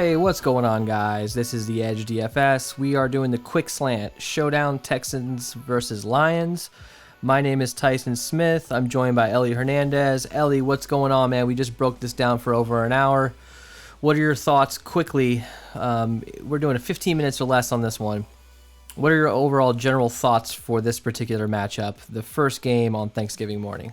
Hey, what's going on, guys? This is the Edge DFS. We are doing the quick slant Showdown Texans versus Lions. My name is Tyson Smith. I'm joined by Ellie Hernandez. Ellie, what's going on, man? We just broke this down for over an hour. What are your thoughts quickly? We're doing 15 minutes or less on this one. What are your overall general thoughts for this particular matchup, the first game on Thanksgiving morning?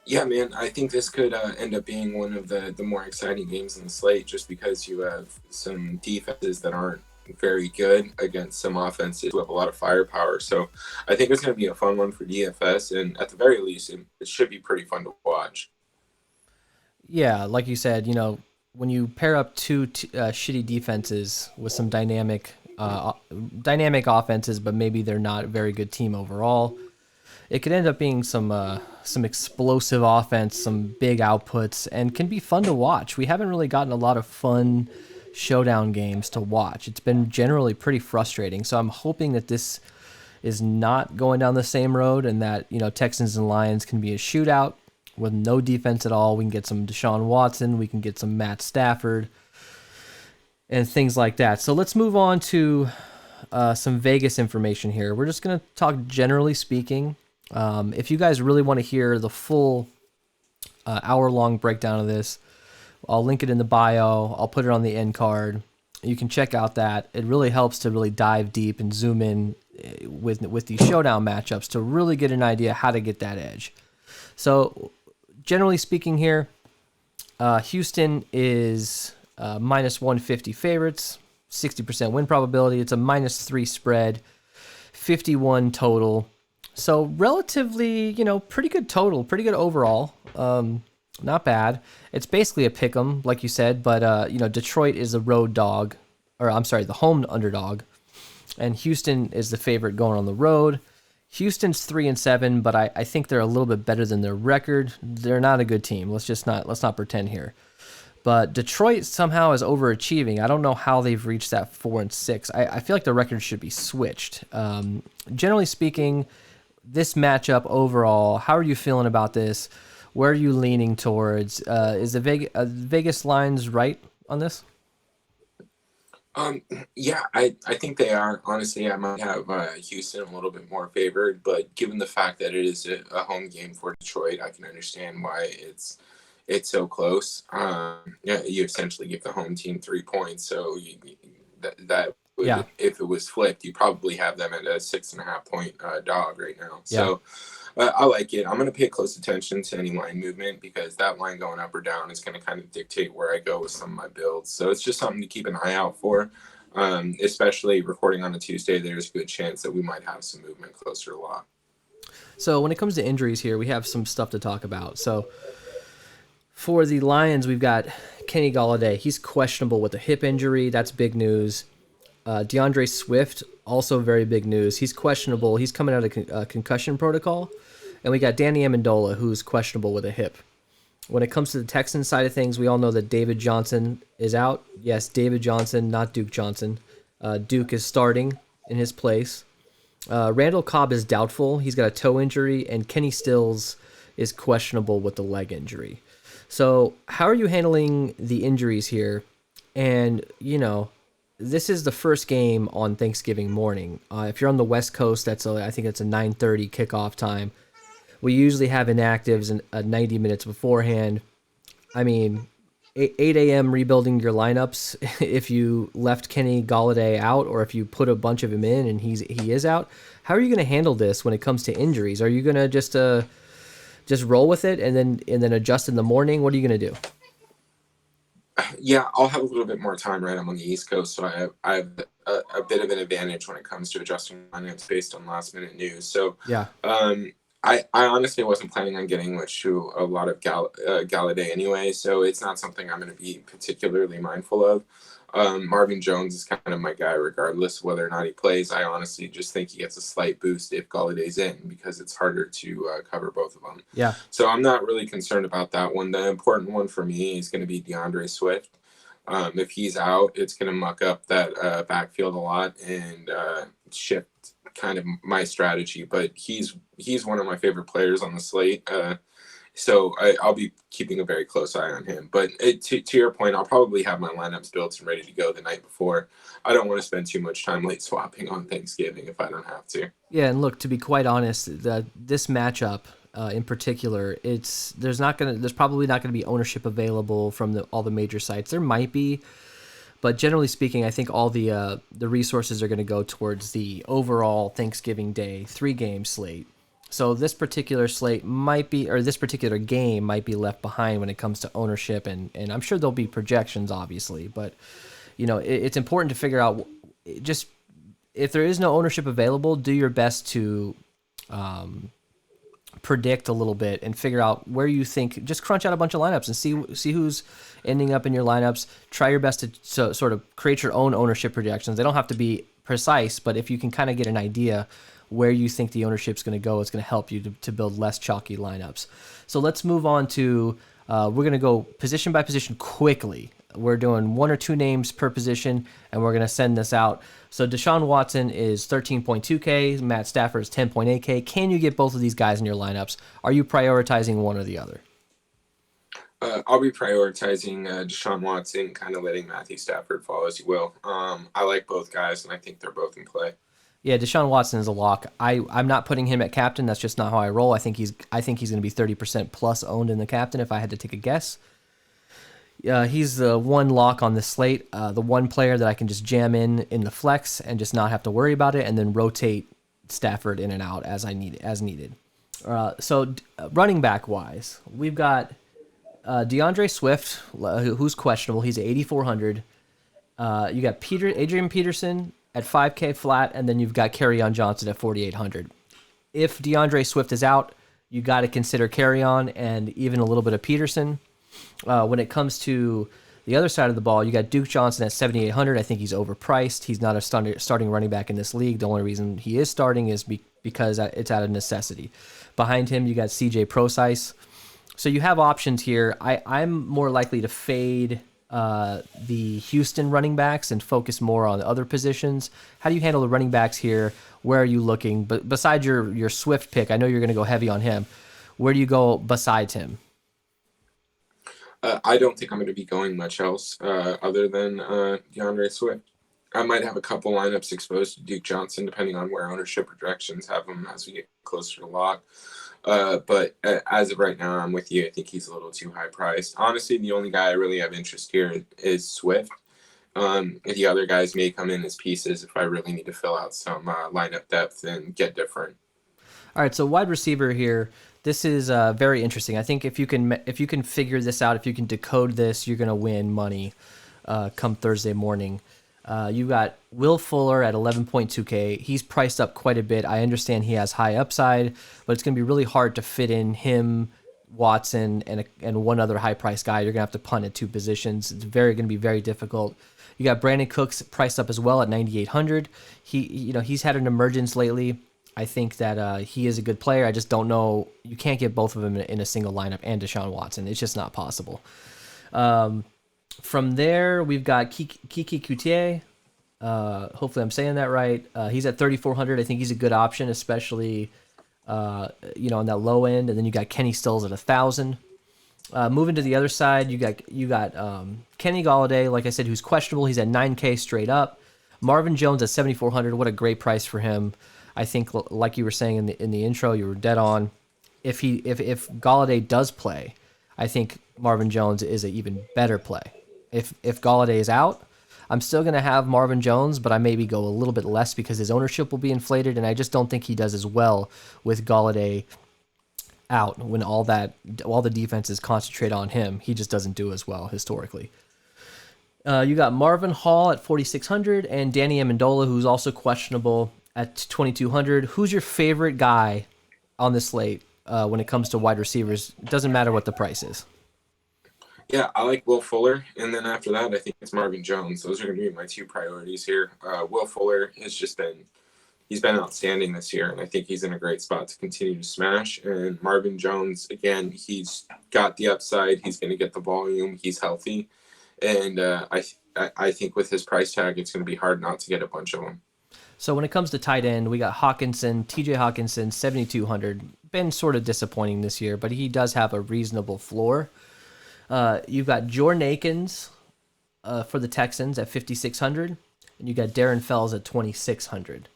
Yeah, man, I think this could end up being one of the more exciting games in the slate just because you have some defenses that aren't very good against some offenses who have a lot of firepower. So I think it's going to be a fun one for DFS, and at the very least, it should be pretty fun to watch. Yeah, like you said, when you pair up two shitty defenses with some dynamic offenses, but maybe they're not a very good team overall, it could end up being some explosive offense, some big outputs, and can be fun to watch. We haven't really gotten a lot of fun showdown games to watch. It's been generally pretty frustrating. So I'm hoping that this is not going down the same road, and that Texans and Lions can be a shootout with no defense at all. We can get some Deshaun Watson, we can get some Matt Stafford, and things like that. So let's move on to some Vegas information here. We're just going to talk generally speaking. If you guys really want to hear the full hour-long breakdown of this, I'll link it in the bio. I'll put it on the end card. You can check out that. It really helps to really dive deep and zoom in with these showdown matchups to really get an idea how to get that edge. So, generally speaking here, Houston is minus 150 favorites, 60% win probability. It's a -3 spread, 51 total. So relatively, pretty good total, pretty good overall. Not bad. It's basically a pick 'em, like you said, but Detroit is the road dog, or I'm sorry, the home underdog, and Houston is the favorite going on the road. Houston's 3-7, but I think they're a little bit better than their record. They're not a good team. Let's not pretend here. But Detroit somehow is overachieving. I don't know how they've reached that 4-6. I feel like the record should be switched. Generally speaking, this matchup overall, how are you feeling about this? Where are you leaning towards? Is the Vegas lines right on this? Yeah, I think they are. Honestly, I might have Houston a little bit more favored, but given the fact that it is a home game for Detroit, I can understand why it's so close. Yeah, you essentially give the home team 3 points, so that would, Yeah. if it was flipped, you probably have them at a 6.5 point dog right now. Yeah. So I like it. I'm going to pay close attention to any line movement because that line going up or down is going to kind of dictate where I go with some of my builds. So it's just something to keep an eye out for. Especially recording on a Tuesday, there's a good chance that we might have some movement closer to lock. So when it comes to injuries here, we have some stuff to talk about. So for the Lions, we've got Kenny Golladay. He's questionable with a hip injury. That's big news. DeAndre Swift, also very big news. He's questionable. He's coming out of concussion protocol. And we got Danny Amendola, who's questionable with a hip. When it comes to the Texans side of things, we all know that David Johnson is out. Yes, David Johnson, not Duke Johnson. Duke is starting in his place. Randall Cobb is doubtful. He's got a toe injury. And Kenny Stills is questionable with the leg injury. So how are you handling the injuries here? And, this is the first game on Thanksgiving morning. If you're on the West Coast, I think it's a 9:30 kickoff time. We usually have inactives 90 minutes beforehand. I mean, 8 a.m. rebuilding your lineups if you left Kenny Golladay out or if you put a bunch of him in and he is out. How are you going to handle this when it comes to injuries? Are you going to just roll with it and then adjust in the morning? What are you going to do? Yeah, I'll have a little bit more time, right? I'm on the East Coast, so I have a bit of an advantage when it comes to adjusting lineups based on last minute news. So yeah. I honestly wasn't planning on getting much to a lot of Galladay anyway, so it's not something I'm going to be particularly mindful of. Marvin Jones is kind of my guy regardless of whether or not he plays. I honestly just think he gets a slight boost if Galladay's in because it's harder to cover both of them. Yeah. So I'm not really concerned about that one. The important one for me is going to be DeAndre Swift. If he's out, it's going to muck up that backfield a lot and shift kind of my strategy. But he's one of my favorite players on the slate. So I'll be keeping a very close eye on him. But to your point, I'll probably have my lineups built and ready to go the night before. I don't want to spend too much time late swapping on Thanksgiving if I don't have to. Yeah, and look, to be quite honest, this matchup in particular, there's probably not gonna be ownership available from all the major sites. There might be, but generally speaking, I think all the resources are going to go towards the overall Thanksgiving Day 3-game slate. So this particular slate might be, or this particular game might be left behind when it comes to ownership, and I'm sure there'll be projections, obviously, but it's important to figure out just if there is no ownership available, do your best to predict a little bit and figure out where you think. Just crunch out a bunch of lineups and see who's ending up in your lineups. Try your best to sort of create your own ownership projections. They don't have to be precise, but if you can kind of get an idea where you think the ownership's going to go, it's going to help you to build less chalky lineups. So let's move on to we're going to go position by position quickly. We're doing 1 or 2 names per position, and we're going to send this out. So Deshaun Watson is 13.2K. Matt Stafford is 10.8K. Can you get both of these guys in your lineups? Are you prioritizing one or the other? I'll be prioritizing Deshaun Watson, kind of letting Matthew Stafford fall as you will. I like both guys, and I think they're both in play. Yeah, Deshaun Watson is a lock. I'm not putting him at captain. That's just not how I roll. I think he's going to be 30% plus owned in the captain if I had to take a guess. He's the one lock on the slate, the one player that I can just jam in the flex and just not have to worry about it, and then rotate Stafford in and out as needed. So running back wise, we've got DeAndre Swift, who's questionable. He's at 8,400. You got Adrian Peterson at 5K flat, and then you've got Kerryon Johnson at 4,800. If DeAndre Swift is out, you got to consider Kerryon and even a little bit of Peterson. When it comes to the other side of the ball, you got Duke Johnson at 7,800. I think he's overpriced. He's not a starting running back in this league. The only reason he is starting is because it's out of necessity. Behind him, you got CJ Prosise. So you have options here. I'm more likely to fade the Houston running backs and focus more on other positions. How do you handle the running backs here? Where are you looking? But besides your Swift pick, I know you're going to go heavy on him. Where do you go besides him? I don't think I'm going to be going much else other than DeAndre Swift. I might have a couple lineups exposed to Duke Johnson, depending on where ownership projections have him as we get closer to lock. But as of right now, I'm with you. I think he's a little too high priced. Honestly, the only guy I really have interest here is Swift. The other guys may come in as pieces if I really need to fill out some lineup depth and get different. All right, so wide receiver here. This is very interesting. I think if you can figure this out, if you can decode this, you're going to win money come Thursday morning. You got Will Fuller at 11.2K. He's priced up quite a bit. I understand he has high upside, but it's going to be really hard to fit in him, Watson, and one other high-priced guy. You're going to have to punt at 2 positions. It's going to be very difficult. You got Brandon Cooks priced up as well at 9,800. He's had an emergence lately. I think that he is a good player. I just don't know. You can't get both of them in a single lineup and Deshaun Watson. It's just not possible. From there, we've got Kiki Coutier. Hopefully I'm saying that right. He's at 3,400. I think he's a good option, especially on that low end. And then you got Kenny Stills at 1,000. Moving to the other side, you got Kenny Golladay, like I said, who's questionable. He's at 9K straight up. Marvin Jones at 7,400. What a great price for him. I think, like you were saying in the intro, you were dead on. If Golladay does play, I think Marvin Jones is an even better play. If Golladay is out, I'm still going to have Marvin Jones, but I maybe go a little bit less because his ownership will be inflated, and I just don't think he does as well with Golladay out when all the defenses concentrate on him. He just doesn't do as well historically. You got Marvin Hall at 4,600 and Danny Amendola, who's also questionable at 2,200. Who's your favorite guy on this slate when it comes to wide receivers? It doesn't matter what the price is. Yeah, I like Will Fuller, and then after that, I think it's Marvin Jones. Those are going to be my 2 priorities here. Will Fuller he's been outstanding this year, and I think he's in a great spot to continue to smash. And Marvin Jones, again, he's got the upside. He's going to get the volume. He's healthy, and I think with his price tag, it's going to be hard not to get a bunch of them. So when it comes to tight end, we got Hawkinson, TJ Hawkinson, 7,200. Been sort of disappointing this year, but he does have a reasonable floor. You've got Jordan Akins for the Texans at 5,600, and you got Darren Fells at 2,600.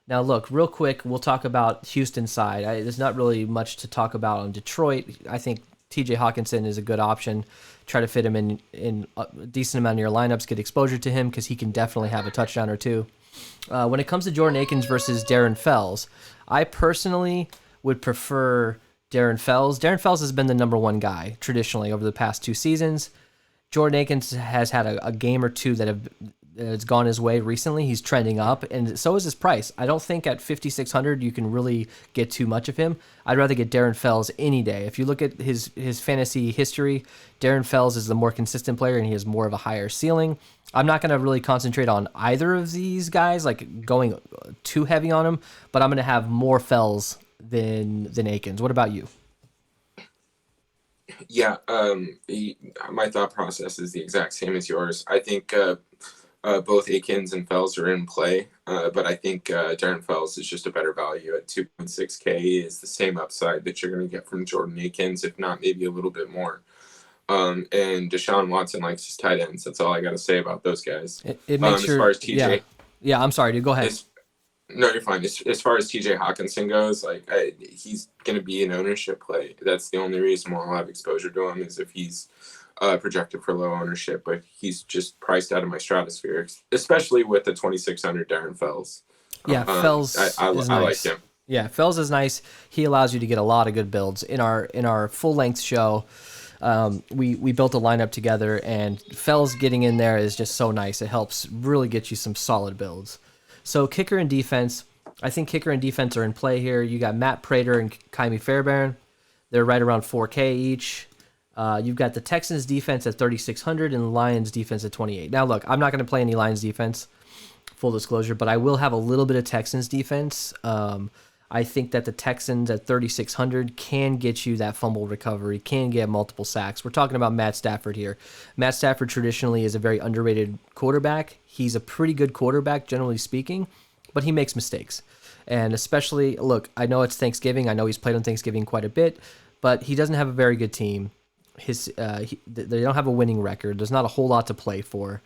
Now, look, real quick, we'll talk about Houston side. There's not really much to talk about on Detroit. I think TJ Hawkinson is a good option. Try to fit him in a decent amount of your lineups, get exposure to him because he can definitely have a touchdown or two. When it comes to Jordan Akins versus Darren Fells, I personally would prefer Darren Fells. Darren Fells has been the number one guy traditionally over the past 2 seasons. Jordan Akins has had a game or two that has gone his way recently. He's trending up, and so is his price. I don't think at 5,600 you can really get too much of him. I'd rather get Darren Fells any day. If you look at his fantasy history, Darren Fells is the more consistent player, and he has more of a higher ceiling. I'm not going to really concentrate on either of these guys, like going too heavy on them, but I'm going to have more Fells than Akins. What about you? Yeah, my thought process is the exact same as yours. I think both Akins and Fells are in play, but I think Darren Fells is just a better value at 2.6K. Is the same upside that you're going to get from Jordan Akins, if not maybe a little bit more. And Deshaun Watson likes his tight ends. That's all I got to say about those guys. It makes as far as TJ, yeah. I'm sorry, dude. Go ahead. No, you're fine. As far as TJ Hawkinson goes, he's going to be an ownership play. That's the only reason why I'll have exposure to him is if he's projected for low ownership, but he's just priced out of my stratosphere, especially with the 2,600 Darren Fells. Yeah, Fells I is nice. Like him. Yeah, Yeah, Fells is nice. He allows you to get a lot of good builds. In our full length show, we built a lineup together, and Fells getting in there is just so nice. It helps really get you some solid builds. So kicker and defense, I think kicker and defense are in play here. You got Matt Prater and Kaimi Fairbairn. They're right around 4K each. You've got the Texans defense at 3,600 and the Lions defense at 28. Now, look, I'm not going to play any Lions defense, full disclosure, but I will have a little bit of Texans defense. I think that the Texans at 3,600 can get you that fumble recovery, can get multiple sacks. We're talking about Matt Stafford here. Matt Stafford traditionally is a very underrated quarterback. He's a pretty good quarterback, generally speaking, but he makes mistakes. And especially, look, I know it's Thanksgiving. I know he's played on Thanksgiving quite a bit, but he doesn't have a very good team. They don't have a winning record. There's not a whole lot to play for.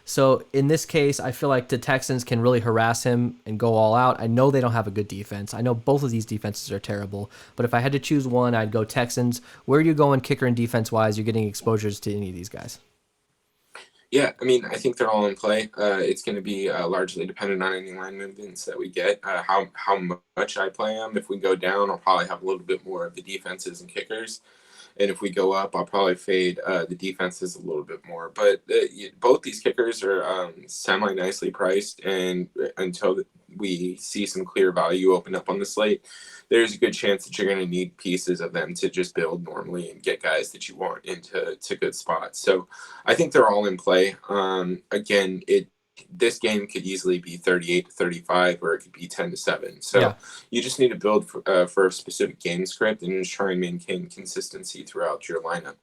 So in this case, I feel like the Texans can really harass him and go all out. I know they don't have a good defense. I know both of these defenses are terrible. But if I had to choose one, I'd go Texans. Where are you going kicker and defense-wise? You're getting exposures to any of these guys. Yeah, I mean, I think they're all in play. It's going to be largely dependent on any line movements that we get, how much I play them. If we go down, I'll probably have a little bit more of the defenses and kickers. And if we go up, I'll probably fade the defenses a little bit more. But both these kickers are semi-nicely priced. And until we see some clear value open up on the slate, there's a good chance that you're going to need pieces of them to just build normally and get guys that you want into good spots. So I think they're all in play. Again, this game could easily be 38-35, or it could be 10-7. So You just need to build for a specific game script and just try and maintain consistency throughout your lineup.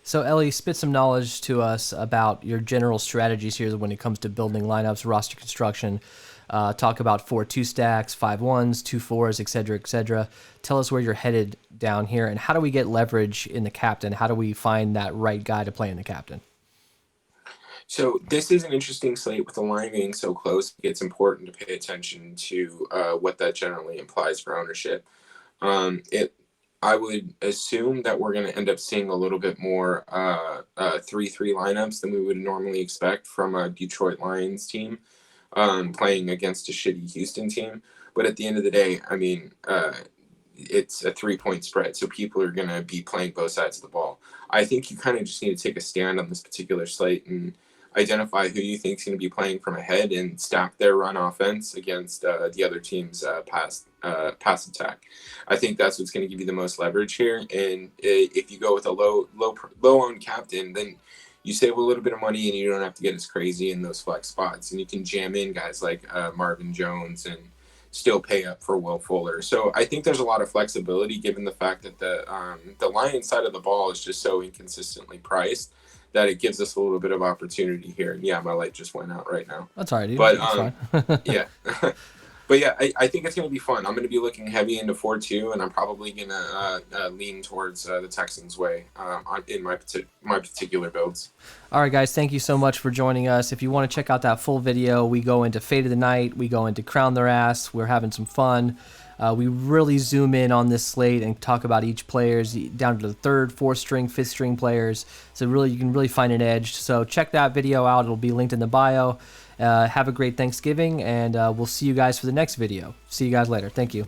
So Ellie, spit some knowledge to us about your general strategies here when it comes to building lineups, roster construction. Talk about 4-2 stacks, 5-1s, 2-4s, etc., etc. Tell us where you're headed down here, and how do we get leverage in the captain? How do we find that right guy to play in the captain? So this is an interesting slate with the line being so close. It's important to pay attention to what that generally implies for ownership. I would assume that we're going to end up seeing a little bit more 3-3 lineups than we would normally expect from a Detroit Lions team playing against a shitty Houston team. But at the end of the day, I mean, it's a 3-point spread, so people are going to be playing both sides of the ball. I think you kind of just need to take a stand on this particular slate and identify who you think is going to be playing from ahead and stack their run offense against the other team's pass attack. I think that's what's going to give you the most leverage here. And if you go with a low owned captain, then you save a little bit of money and you don't have to get as crazy in those flex spots. And you can jam in guys like Marvin Jones and still pay up for Will Fuller. So I think there's a lot of flexibility given the fact that the Lions side of the ball is just so inconsistently priced that it gives us a little bit of opportunity here. And yeah, my light just went out right now. That's all right, dude. But That's fine. yeah. But yeah, I think it's going to be fun. I'm going to be looking heavy into 4-2, and I'm probably going to lean towards the Texans' way in my particular builds. All right, guys, thank you so much for joining us. If you want to check out that full video, we go into Fate of the Night, we go into Crown Their Ass, we're having some fun. We really zoom in on this slate and talk about each players down to the 3rd, 4th string, 5th string players. So really, you can really find an edge. So check that video out. It'll be linked in the bio. Have a great Thanksgiving, and we'll see you guys for the next video. See you guys later. Thank you.